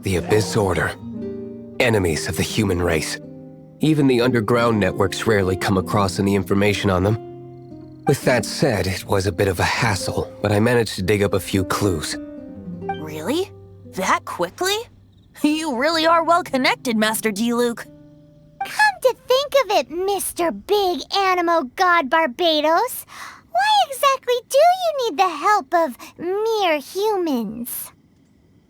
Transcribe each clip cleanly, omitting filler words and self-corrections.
The Abyss Order. Enemies of the human race. Even the underground networks rarely come across any information on them. With that said, it was a bit of a hassle, but I managed to dig up a few clues. Really? That quickly? You really are well connected, Master D-Luke. Come to think of it, Mr. Big Animo God Barbados, why exactly do you need the help of mere humans?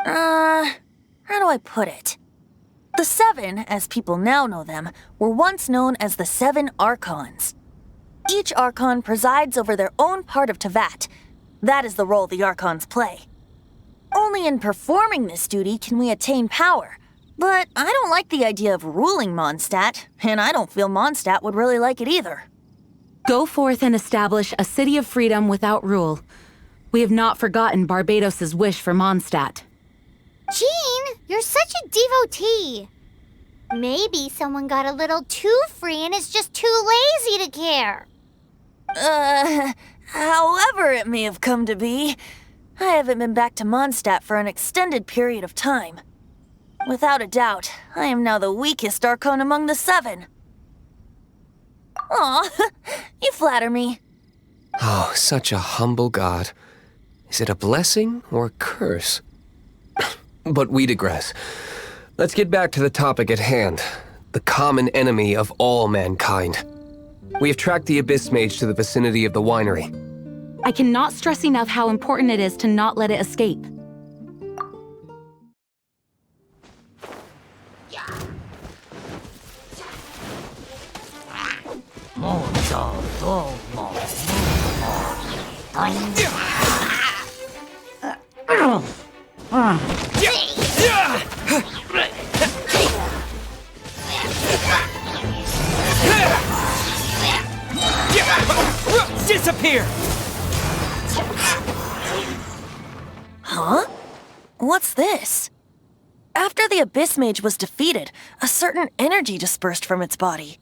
How do I put it? The Seven, as people now know them, were once known as the Seven Archons. Each Archon presides over their own part of Teyvat. That is the role the Archons play. Only in performing this duty can we attain power. But I don't like the idea of ruling Mondstadt, and I don't feel Mondstadt would really like it either. Go forth and establish a city of freedom without rule. We have not forgotten Barbados' wish for Mondstadt. Jean, you're such a devotee. Maybe someone got a little too free and is just too lazy to care. However it may have come to be, I haven't been back to Mondstadt for an extended period of time. Without a doubt, I am now the weakest Archon among the Seven. Aw, you flatter me. Oh, such a humble god. Is it a blessing or a curse? But we digress. Let's get back to the topic at hand. The common enemy of all mankind. We have tracked the Abyss Mage to the vicinity of the winery. I cannot stress enough how important it is to not let it escape. Disappear! Huh? What's this? After the Abyss Mage was defeated, a certain energy dispersed from its body.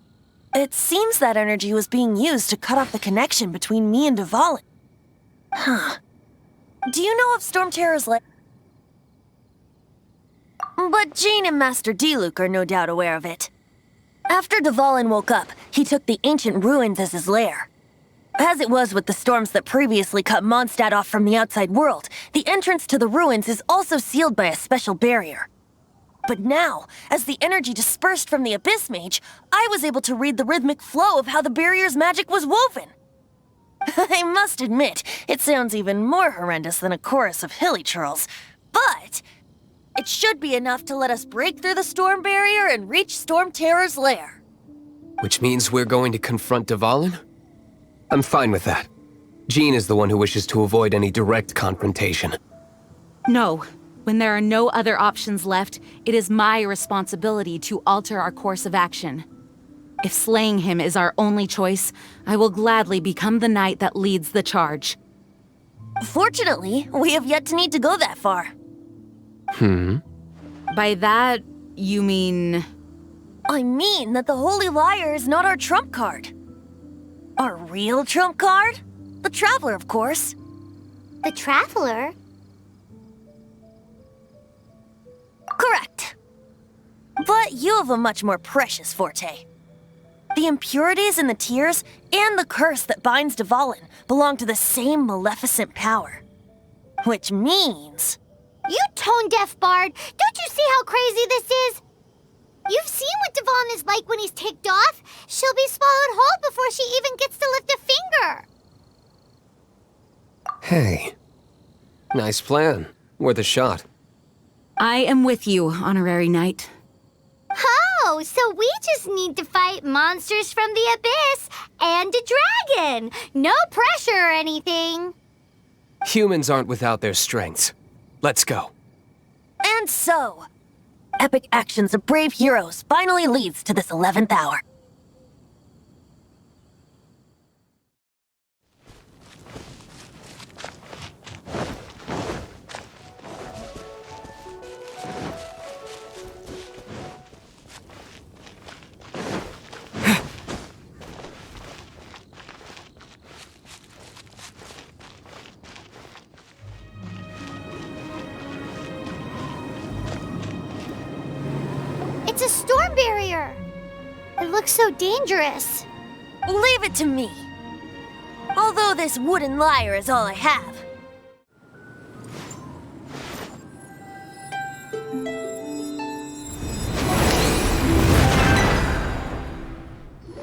It seems that energy was being used to cut off the connection between me and Dvalin. Huh. Do you know of Stormterror's Lair? But Jean and Master D-Luke are no doubt aware of it. After Dvalin woke up, he took the ancient ruins as his lair. As it was with the storms that previously cut Mondstadt off from the outside world, the entrance to the ruins is also sealed by a special barrier. But now, as the energy dispersed from the Abyss Mage, I was able to read the rhythmic flow of how the barrier's magic was woven. I must admit, it sounds even more horrendous than a chorus of hilly churls, but it should be enough to let us break through the storm barrier and reach Stormterror's lair. Which means we're going to confront Dvalin? I'm fine with that. Jean is the one who wishes to avoid any direct confrontation. No. When there are no other options left, it is my responsibility to alter our course of action. If slaying him is our only choice, I will gladly become the knight that leads the charge. Fortunately, we have yet to need to go that far. By that, you mean... I mean that the Holy Lyre is not our trump card. Our real trump card? The Traveler, of course. The Traveler? Correct. But you have a much more precious forte. The impurities in the tears and the curse that binds Dvalin belong to the same maleficent power. Which means... You tone-deaf bard! Don't you see how crazy this is? You've seen what Dvalin is like when he's ticked off. She'll be swallowed whole before she even gets to lift a finger. Hey. Nice plan. Worth a shot. I am with you, Honorary Knight. Oh, so we just need to fight monsters from the Abyss and a dragon. No pressure or anything. Humans aren't without their strengths. Let's go. And so, epic actions of brave heroes finally leads to this 11th hour. looks so dangerous. Leave it to me. Although this wooden lyre is all I have.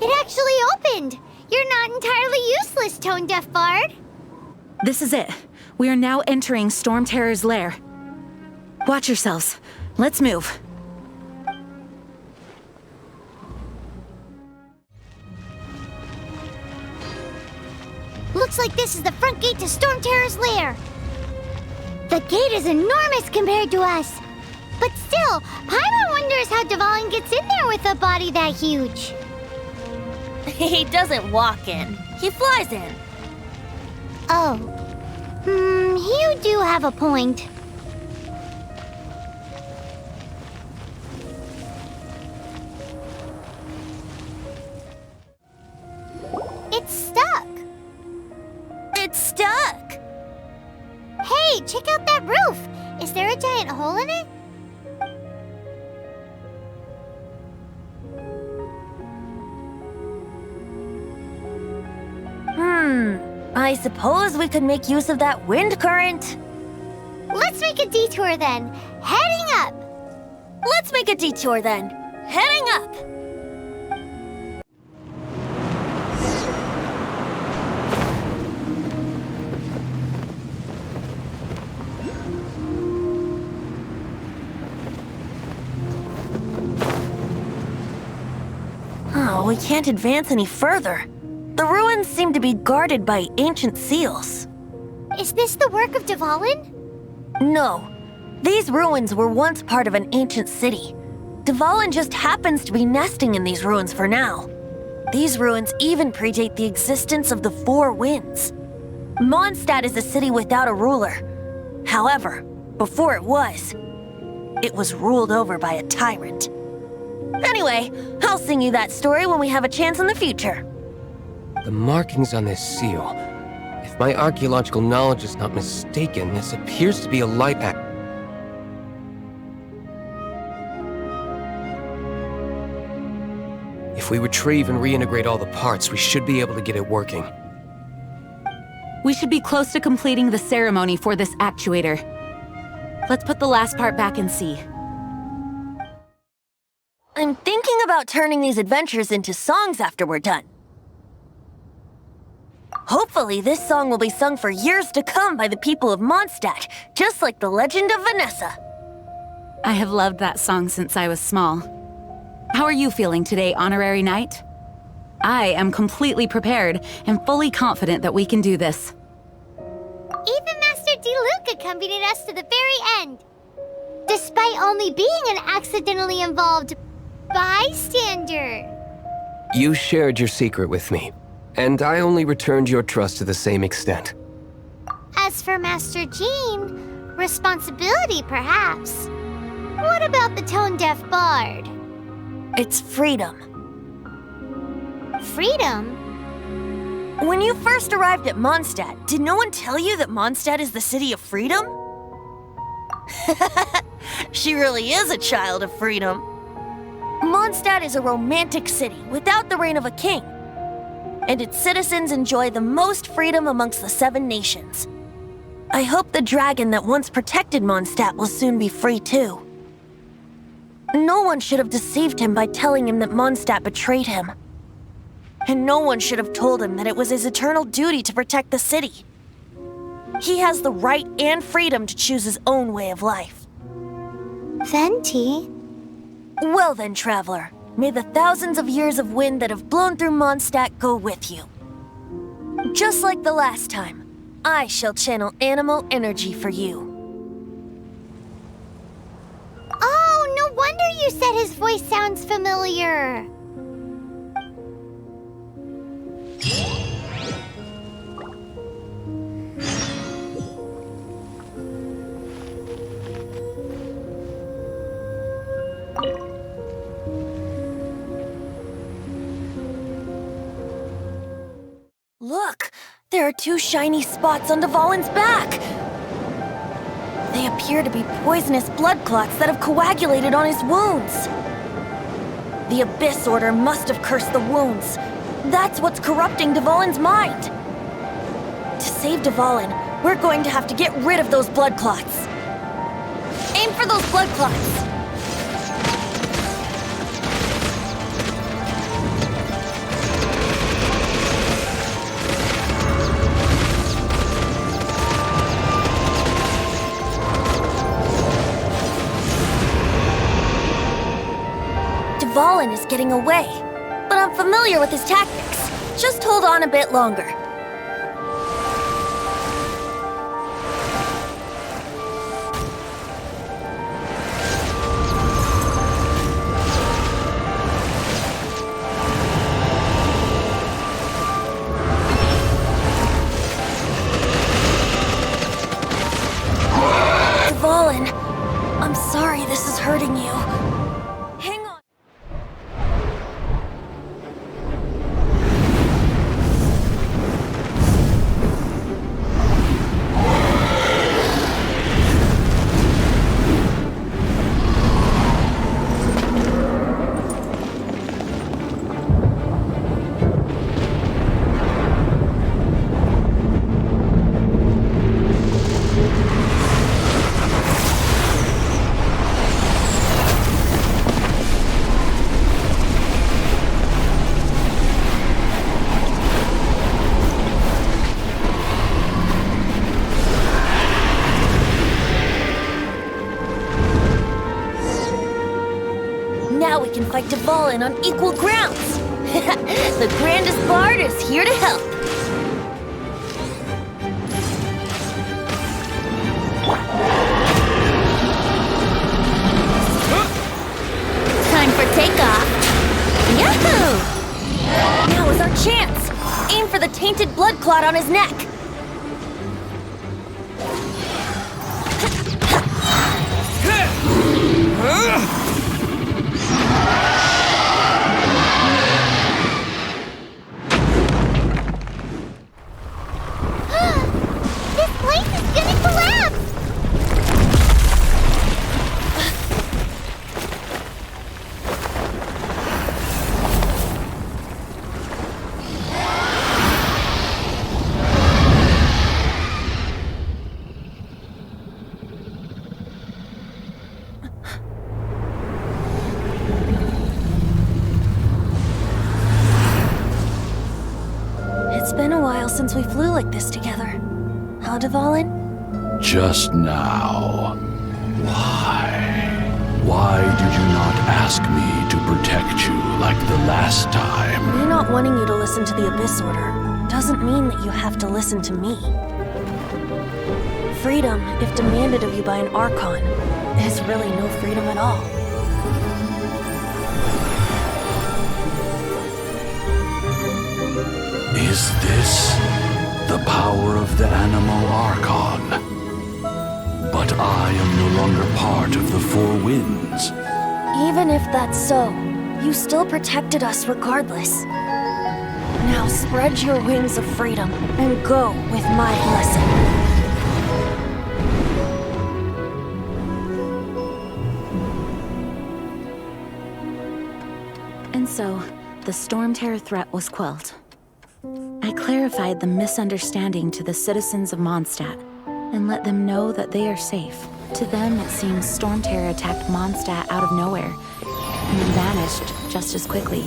It actually opened! You're not entirely useless, tone-deaf bard. This is it. We are now entering Stormterror's lair. Watch yourselves. Let's move. Looks like this is the front gate to Stormterror's lair. The gate is enormous compared to us. But still, Paimon wonders how Dvalin gets in there with a body that huge. He doesn't walk in. He flies in. Oh. You do have a point. It's stuck. It's stuck. Hey, check out that roof. Is there a giant hole in it? I suppose we could make use of that wind current. Let's make a detour then. Heading up. Let's make a detour then. Heading up. Oh, we can't advance any further. The ruins seem to be guarded by ancient seals. Is this the work of Dvalin? No. These ruins were once part of an ancient city. Dvalin just happens to be nesting in these ruins for now. These ruins even predate the existence of the Four Winds. Mondstadt is a city without a ruler. However, before it was ruled over by a tyrant. Anyway, I'll sing you that story when we have a chance in the future. The markings on this seal. If my archaeological knowledge is not mistaken, this appears to be a light act. If we retrieve and reintegrate all the parts, we should be able to get it working. We should be close to completing the ceremony for this actuator. Let's put the last part back and see. I'm thinking about turning these adventures into songs after we're done. Hopefully, this song will be sung for years to come by the people of Mondstadt, just like the legend of Vanessa. I have loved that song since I was small. How are you feeling today, Honorary Knight? I am completely prepared and fully confident that we can do this. Even Master Diluc accompanied us to the very end, despite only being an accidentally involved bystander. You shared your secret with me, and I only returned your trust to the same extent. As for Master Jean, responsibility perhaps. What about the tone-deaf bard? It's freedom. Freedom? When you first arrived at Mondstadt, did no one tell you that Mondstadt is the city of freedom? She really is a child of freedom. Mondstadt is a romantic city without the reign of a king, and its citizens enjoy the most freedom amongst the 7 nations. I hope the dragon that once protected Mondstadt will soon be free too. No one should have deceived him by telling him that Mondstadt betrayed him. And no one should have told him that it was his eternal duty to protect the city. He has the right and freedom to choose his own way of life. Venti? Well then, traveler, may the thousands of years of wind that have blown through Mondstadt go with you. Just like the last time, I shall channel animal energy for you. Oh, no wonder you said his voice sounds familiar. Look, there are 2 shiny spots on Dvalin's back. They appear to be poisonous blood clots that have coagulated on his wounds. The Abyss Order must have cursed the wounds. That's what's corrupting Dvalin's mind. To save Dvalin, we're going to have to get rid of those blood clots. Aim for those blood clots. Dvalin is getting away, but I'm familiar with his tactics. Just hold on a bit longer. Dvalin, I'm sorry this is hurting you. Hang on. Now we can fight Dvalin on equal grounds. The grandest bard is here to help. Time for takeoff. Yahoo! Now is our chance. Aim for the tainted blood clot on his neck. This place is gonna collapse! It's been a while since we flew like this together. Huh, Dvalin? Just now. Why? Why did you not ask me to protect you like the last time? Me not wanting you to listen to the Abyss Order doesn't mean that you have to listen to me. Freedom, if demanded of you by an Archon, is really no freedom at all. Is this the power of the Animal Archon? But I am no longer part of the Four Winds. Even if that's so, you still protected us regardless. Now spread your wings of freedom and go with my blessing. And so, the Stormterror threat was quelled. I clarified the misunderstanding to the citizens of Mondstadt and let them know that they are safe. To them, it seems Stormterror attacked Mondstadt out of nowhere and then vanished just as quickly.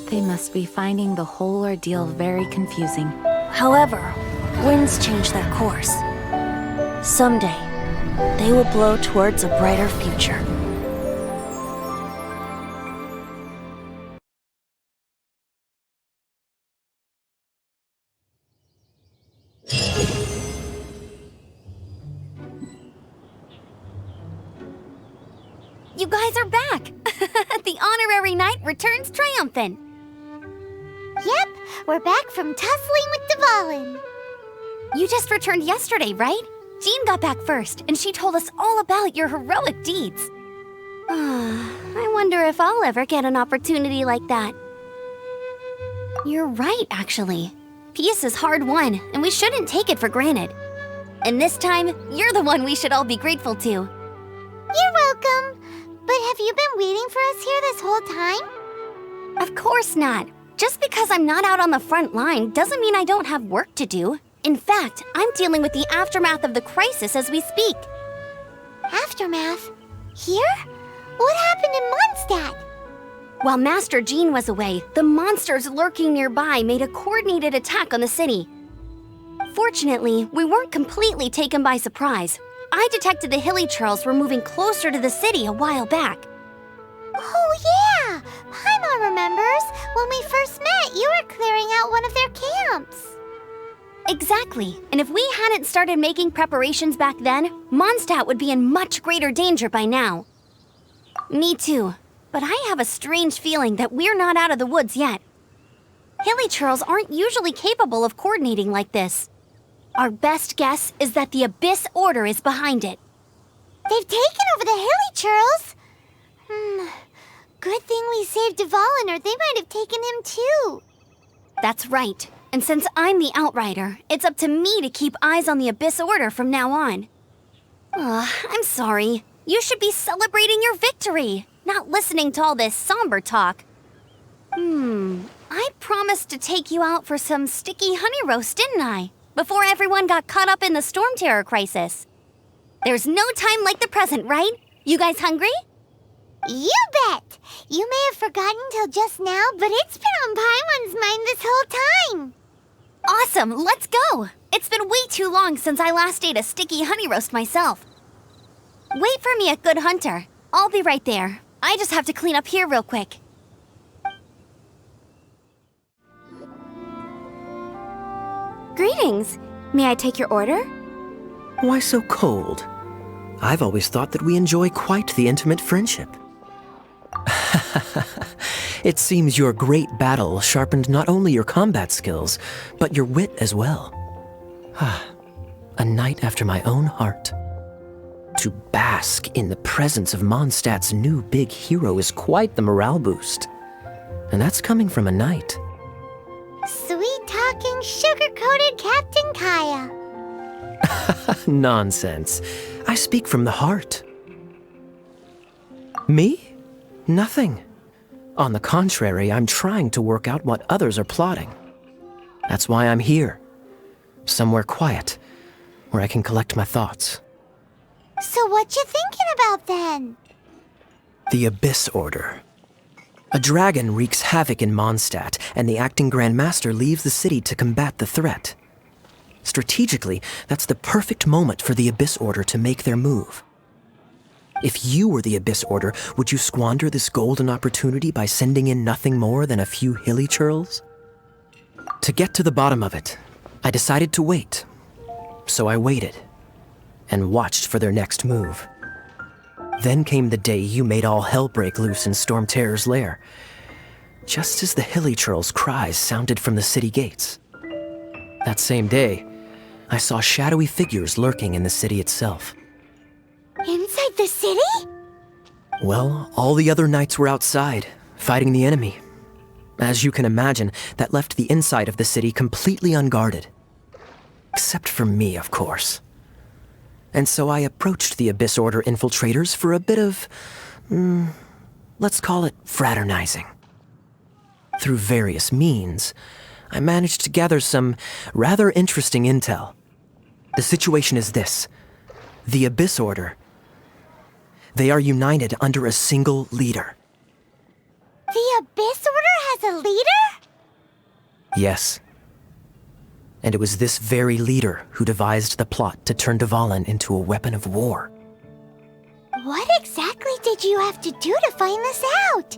They must be finding the whole ordeal very confusing. However, winds change their course. Someday, they will blow towards a brighter future. You guys are back! The honorary knight returns triumphant. Yep, we're back from tussling with Dvalin. You just returned yesterday, right? Jean got back first, and she told us all about your heroic deeds. I wonder if I'll ever get an opportunity like that. You're right, actually. Peace is hard won, and we shouldn't take it for granted. And this time, you're the one we should all be grateful to. You're welcome. But have you been waiting for us here this whole time? Of course not. Just because I'm not out on the front line doesn't mean I don't have work to do. In fact, I'm dealing with the aftermath of the crisis as we speak. Aftermath? Here? What happened in Mondstadt? While Master Jean was away, the monsters lurking nearby made a coordinated attack on the city. Fortunately, we weren't completely taken by surprise. I detected the Hilly Churls were moving closer to the city a while back. Oh yeah! Paimon remembers. When we first met, you were clearing out one of their camps. Exactly. And if we hadn't started making preparations back then, Mondstadt would be in much greater danger by now. Me too. But I have a strange feeling that we're not out of the woods yet. Hilly Churls aren't usually capable of coordinating like this. Our best guess is that the Abyss Order is behind it. They've taken over the Hilly Churls? Good thing we saved Dvalin, or they might have taken him too. That's right. And since I'm the Outrider, it's up to me to keep eyes on the Abyss Order from now on. I'm sorry. You should be celebrating your victory, not listening to all this somber talk. I promised to take you out for some sticky honey roast, didn't I? Before everyone got caught up in the Stormterror crisis. There's no time like the present, right? You guys hungry? You bet! You may have forgotten till just now, but it's been on Paimon's mind this whole time. Awesome, let's go! It's been way too long since I last ate a sticky honey roast myself. Wait for me at Good Hunter. I'll be right there. I just have to clean up here real quick. Greetings. May I take your order? Why so cold? I've always thought that we enjoy quite the intimate friendship. It seems your great battle sharpened not only your combat skills, but your wit as well. A knight after my own heart. To bask in the presence of Mondstadt's new big hero is quite the morale boost. And that's coming from a knight. Sweet-talking, sugar-coated Captain Kaya. Nonsense. I speak from the heart. Me? Nothing. On the contrary, I'm trying to work out what others are plotting. That's why I'm here. Somewhere quiet, where I can collect my thoughts. So what you thinking about then? The Abyss Order. A dragon wreaks havoc in Mondstadt, and the acting Grand Master leaves the city to combat the threat. Strategically, that's the perfect moment for the Abyss Order to make their move. If you were the Abyss Order, would you squander this golden opportunity by sending in nothing more than a few hilly churls? To get to the bottom of it, I decided to wait. So I waited, and watched for their next move. Then came the day you made all hell break loose in Stormterror's lair, just as the hilly churls' cries sounded from the city gates. That same day, I saw shadowy figures lurking in the city itself. Inside the city? Well, all the other knights were outside, fighting the enemy. As you can imagine, that left the inside of the city completely unguarded. Except for me, of course. And so I approached the Abyss Order infiltrators for a bit of, let's call it fraternizing. Through various means, I managed to gather some rather interesting intel. The situation is this. The Abyss Order. They are united under a single leader. The Abyss Order has a leader? Yes. And it was this very leader who devised the plot to turn Dvalin into a weapon of war. What exactly did you have to do to find this out?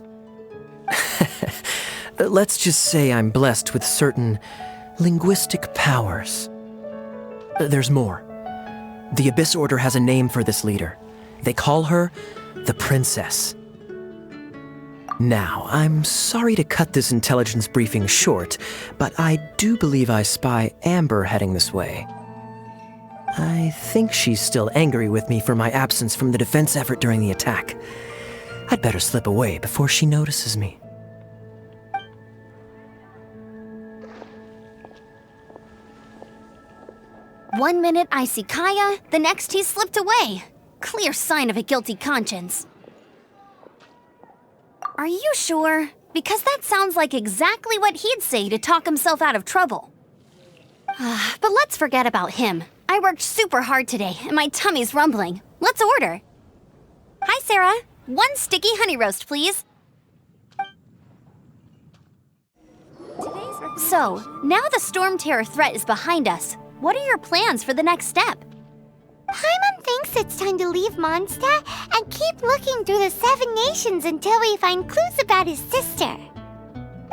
Let's just say I'm blessed with certain linguistic powers. There's more. The Abyss Order has a name for this leader. They call her the Princess. Now, I'm sorry to cut this intelligence briefing short, but I do believe I spy Amber heading this way. I think she's still angry with me for my absence from the defense effort during the attack. I'd better slip away before she notices me. One minute I see Kaya, the next he slipped away. Clear sign of a guilty conscience. Are you sure? because that sounds like exactly what he'd say to talk himself out of trouble. But let's forget about him. I worked super hard today, and my tummy's rumbling. Let's order. Hi, Sarah. 1 sticky honey roast, please. So, now the Stormterror threat is behind us. What are your plans for the next step? Paimon thinks it's time to leave Mondstadt and keep looking through the 7 nations until we find clues about his sister.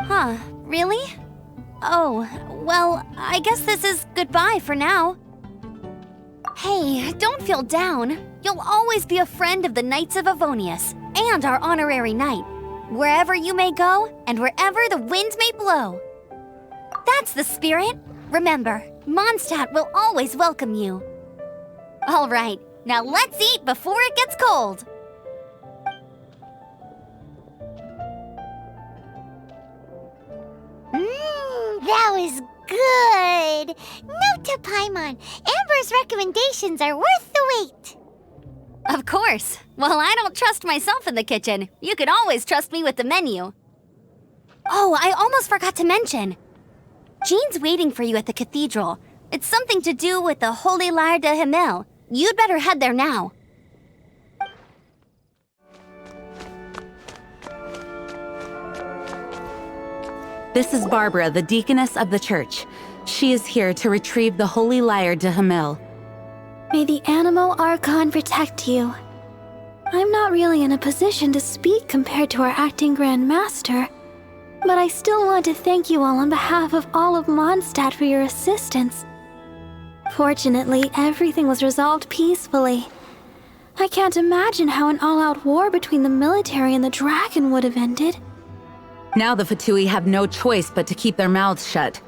Huh, really? Oh, well, I guess this is goodbye for now. Hey, don't feel down. You'll always be a friend of the Knights of Avonius and our honorary knight, wherever you may go and wherever the wind may blow. That's the spirit. Remember, Mondstadt will always welcome you. All right, now let's eat before it gets cold. That was good. Note to Paimon, Amber's recommendations are worth the wait. Of course. Well, I don't trust myself in the kitchen. You can always trust me with the menu. Oh, I almost forgot to mention. Jean's waiting for you at the cathedral. It's something to do with the Holy Lyre de Himmel. You'd better head there now. This is Barbara, the deaconess of the church. She is here to retrieve the Holy Lyre de Himmel. May the Animo Archon protect you. I'm not really in a position to speak compared to our acting Grand Master, but I still want to thank you all on behalf of all of Mondstadt for your assistance. Fortunately, everything was resolved peacefully. I can't imagine how an all-out war between the military and the dragon would have ended. Now the Fatui have no choice but to keep their mouths shut.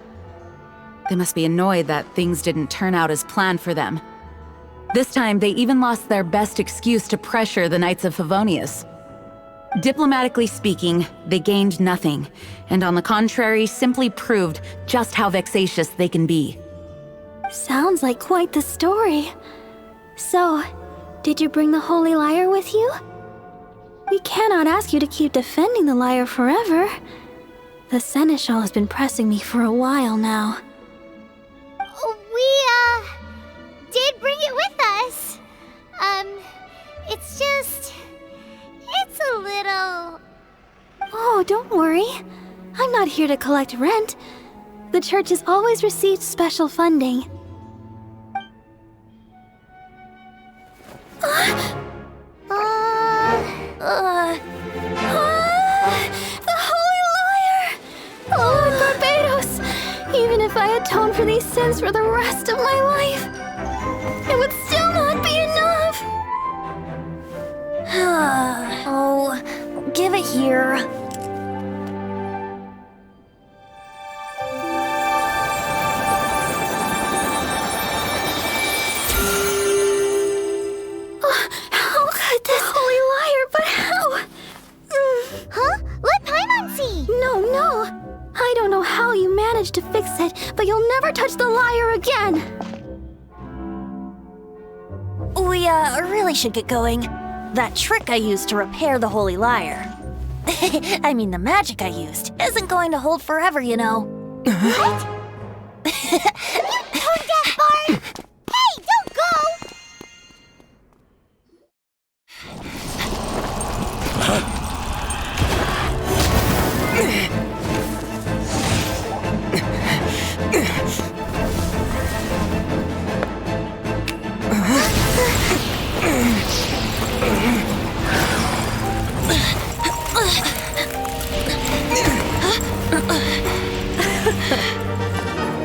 They must be annoyed that things didn't turn out as planned for them. This time, they even lost their best excuse to pressure the Knights of Favonius. Diplomatically speaking, they gained nothing, and on the contrary, simply proved just how vexatious they can be. Sounds like quite the story. So, did you bring the Holy Lyre with you? We cannot ask you to keep defending the lyre forever. The Seneschal has been pressing me for a while now. We, did bring it with us. It's a little... Oh, don't worry. I'm not here to collect rent. The church has always received special funding. The Holy Lyre! Lord Barbados! Even if I atoned for these sins for the rest of my life, it would still not be enough! Oh, give it here. How could this Holy Lyre, but how? Huh? Let Paimon see! No. I don't know how you managed to fix it, but you'll never touch the lyre again! We, really should get going. That trick I used to repair the Holy Lyre. I mean, the magic I used isn't going to hold forever, you know. What? You tone-deaf bard! Hey, don't go!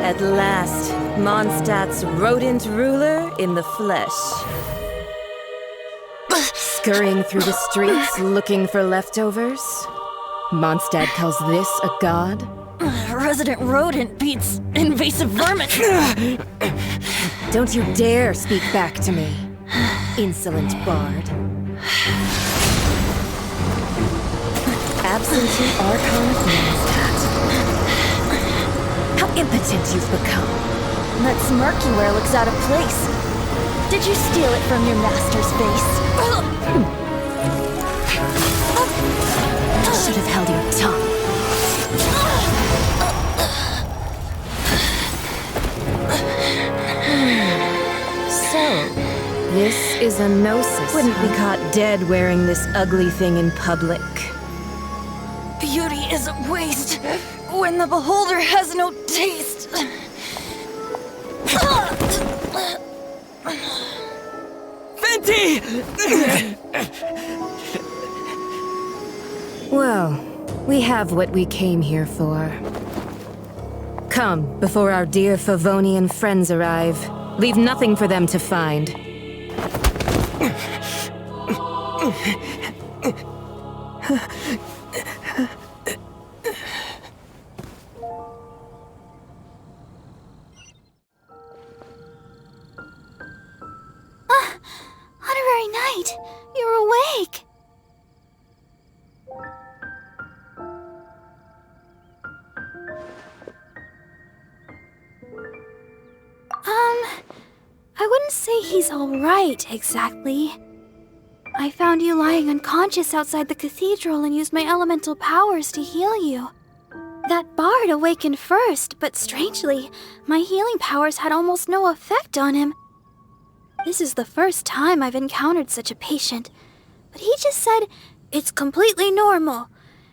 At last, Mondstadt's rodent ruler in the flesh. Scurrying through the streets looking for leftovers? Mondstadt calls this a god? Resident rodent beats invasive vermin. Don't you dare speak back to me, insolent bard. Absentee Archon of Mondstadt. How impotent you've become. That smirky wear looks out of place. Did you steal it from your master's face? Should have held your tongue. This is a gnosis. Wouldn't be caught dead wearing this ugly thing in public. Beauty is a waste when the beholder has no taste. Venti! Well, we have what we came here for. Come, before our dear Favonian friends arrive. Leave nothing for them to find. Honorary Knight, you're awake. I wouldn't say he's alright, exactly. I found you lying unconscious outside the cathedral and used my elemental powers to heal you. That bard awakened first, but strangely, my healing powers had almost no effect on him. This is the first time I've encountered such a patient, but he just said, "It's completely normal,"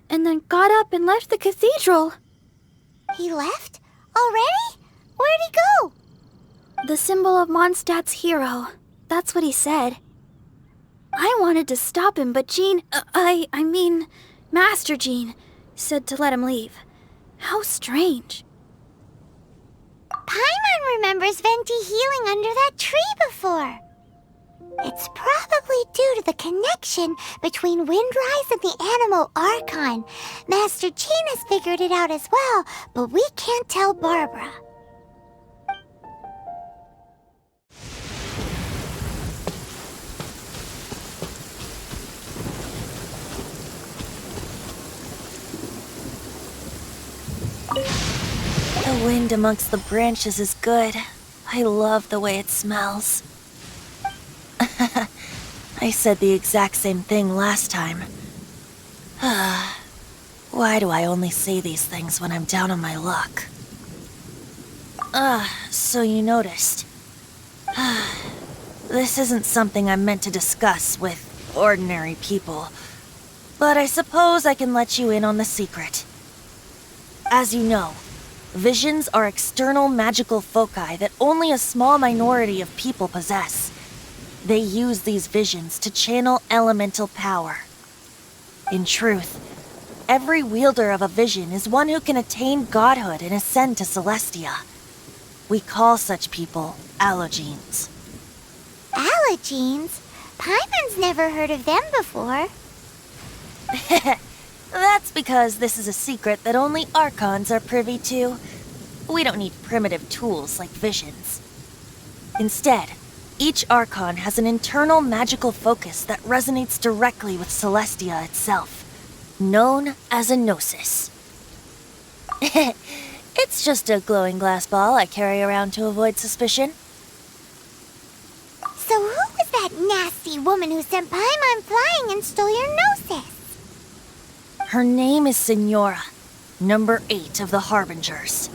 and then got up and left the cathedral. He left? Already? Where'd he go? The symbol of Mondstadt's hero. That's what he said. I wanted to stop him, but Master Jean, said to let him leave. How strange. Paimon remembers Venti healing under that tree before. It's probably due to the connection between Windrise and the Animal Archon. Master Jean has figured it out as well, but we can't tell Barbara. The wind amongst the branches is good. I love the way it smells. I said the exact same thing last time. Why do I only say these things when I'm down on my luck? So you noticed. This isn't something I'm meant to discuss with ordinary people, but I suppose I can let you in on the secret. As you know, visions are external magical foci that only a small minority of people possess. They use these visions to channel elemental power. In truth, every wielder of a vision is one who can attain godhood and ascend to Celestia. We call such people allogenes. Allogenes? Paimon's never heard of them before. That's because this is a secret that only Archons are privy to. We don't need primitive tools like visions. Instead, each Archon has an internal magical focus that resonates directly with Celestia itself, known as a gnosis. It's just a glowing glass ball I carry around to avoid suspicion. So who was that nasty woman who sent Paimon flying and stole your gnosis? Her name is Signora, number 8 of the Harbingers.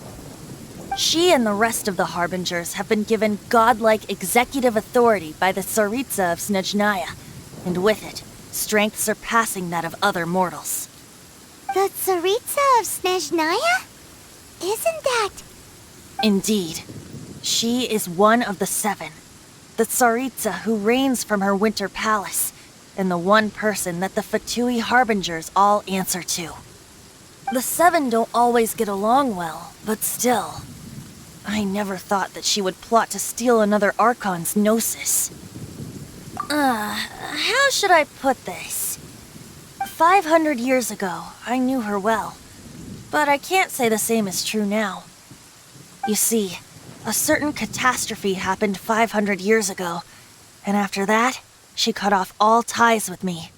She and the rest of the Harbingers have been given godlike executive authority by the Tsaritsa of Snezhnaya, and with it, strength surpassing that of other mortals. The Tsaritsa of Snezhnaya? Isn't that... Indeed. She is one of the 7, the Tsaritsa who reigns from her winter palace, and the one person that the Fatui Harbingers all answer to. The 7 don't always get along well, but still. I never thought that she would plot to steal another Archon's gnosis. How should I put this? 500 years ago, I knew her well, but I can't say the same is true now. You see, a certain catastrophe happened 500 years ago, and after that, she cut off all ties with me.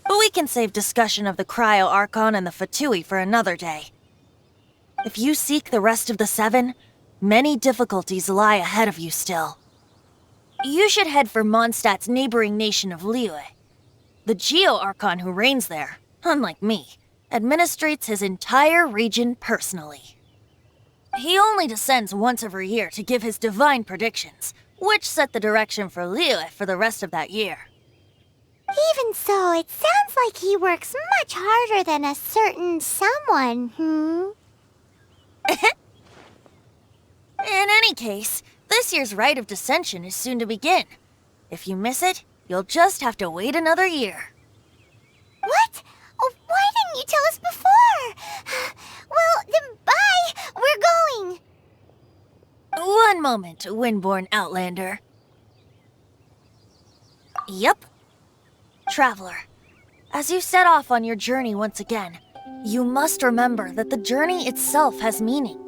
But we can save discussion of the Cryo Archon and the Fatui for another day. If you seek the rest of the 7, many difficulties lie ahead of you still. You should head for Mondstadt's neighboring nation of Liyue. The Geo-Archon who reigns there, unlike me, administrates his entire region personally. He only descends once every year to give his divine predictions, which set the direction for Liyue for the rest of that year. Even so, it sounds like he works much harder than a certain someone, In any case, this year's Rite of Dissension is soon to begin. If you miss it, you'll just have to wait another year. What? Oh, why didn't you tell us before? Well, then bye! We're going! One moment, Windborn Outlander. Yep. Traveler, as you set off on your journey once again, you must remember that the journey itself has meaning.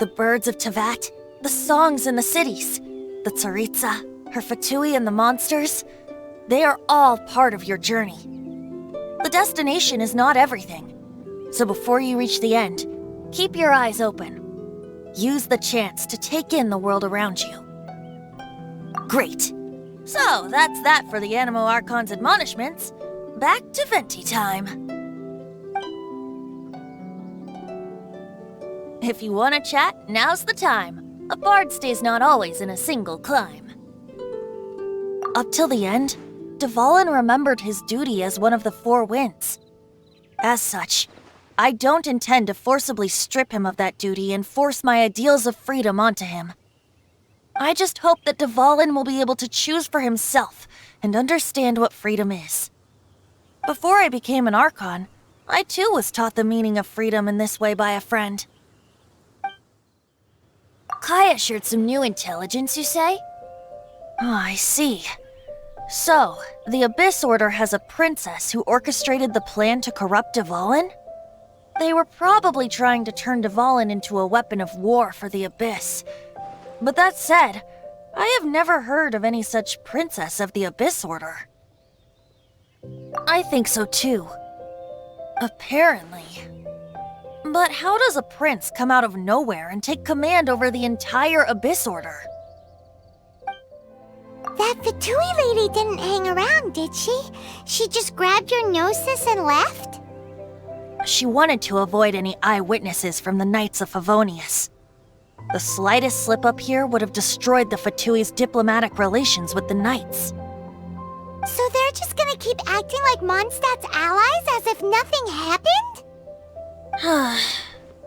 The birds of Tevat, the songs in the cities, the Tsaritsa, her Fatui and the monsters, they are all part of your journey. The destination is not everything, so before you reach the end, keep your eyes open. Use the chance to take in the world around you. Great. So, that's that for the Animo Archon's admonishments. Back to Venti time. If you want to chat, now's the time. A bard stays not always in a single climb. Up till the end, Dvalin remembered his duty as one of the Four Winds. As such, I don't intend to forcibly strip him of that duty and force my ideals of freedom onto him. I just hope that Dvalin will be able to choose for himself and understand what freedom is. Before I became an Archon, I too was taught the meaning of freedom in this way by a friend. Kaya shared some new intelligence, you say? Oh, I see. So, the Abyss Order has a princess who orchestrated the plan to corrupt Dvalin? They were probably trying to turn Dvalin into a weapon of war for the Abyss. But that said, I have never heard of any such princess of the Abyss Order. I think so too. Apparently. But how does a prince come out of nowhere and take command over the entire Abyss Order? That Fatui lady didn't hang around, did she? She just grabbed your gnosis and left? She wanted to avoid any eyewitnesses from the Knights of Favonius. The slightest slip-up here would have destroyed the Fatui's diplomatic relations with the Knights. So they're just gonna keep acting like Mondstadt's allies as if nothing happened?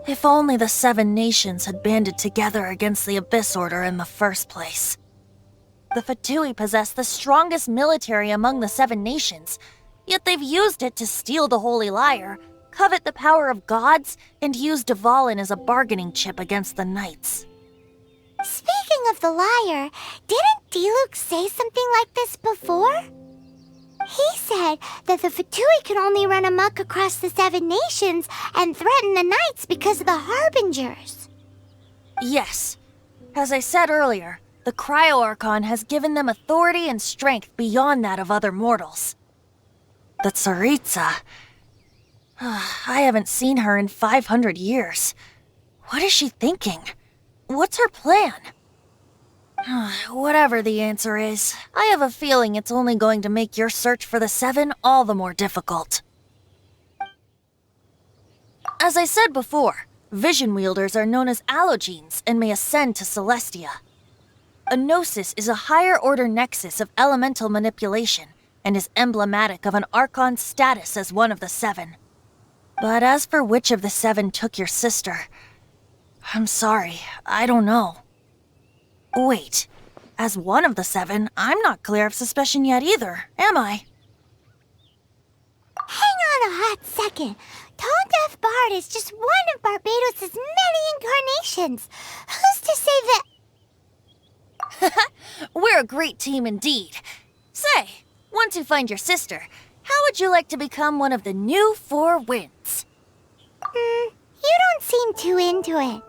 If only the Seven Nations had banded together against the Abyss Order in the first place. The Fatui possess the strongest military among the Seven Nations, yet they've used it to steal the Holy Lyre, covet the power of gods, and use Dvalin as a bargaining chip against the Knights. Speaking of the Lyre, didn't Diluc say something like this before? He said that the Fatui can only run amok across the Seven Nations and threaten the Knights because of the Harbingers. Yes. As I said earlier, the Cryo-Archon has given them authority and strength beyond that of other mortals. The Tsaritsa... I haven't seen her in 500 years. What is she thinking? What's her plan? Whatever the answer is, I have a feeling it's only going to make your search for the Seven all the more difficult. As I said before, vision wielders are known as allogenes and may ascend to Celestia. A gnosis is a higher-order nexus of elemental manipulation and is emblematic of an Archon's status as one of the Seven. But as for which of the Seven took your sister, I'm sorry, I don't know. Wait, as one of the Seven, I'm not clear of suspicion yet either, am I? Hang on a hot second. Tone Deaf Bard is just one of Barbados' many incarnations. Who's to say that... We're a great team indeed. Say, once you find your sister, how would you like to become one of the new Four Winds? You don't seem too into it.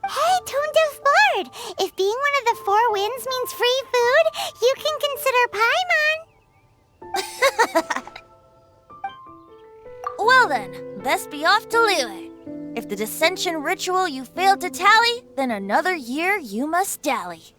Hey, Tone Deaf Bard, if being one of the Four Winds means free food, you can consider Paimon. Well then, best be off to Liyue. If the dissension ritual you failed to tally, then another year you must dally.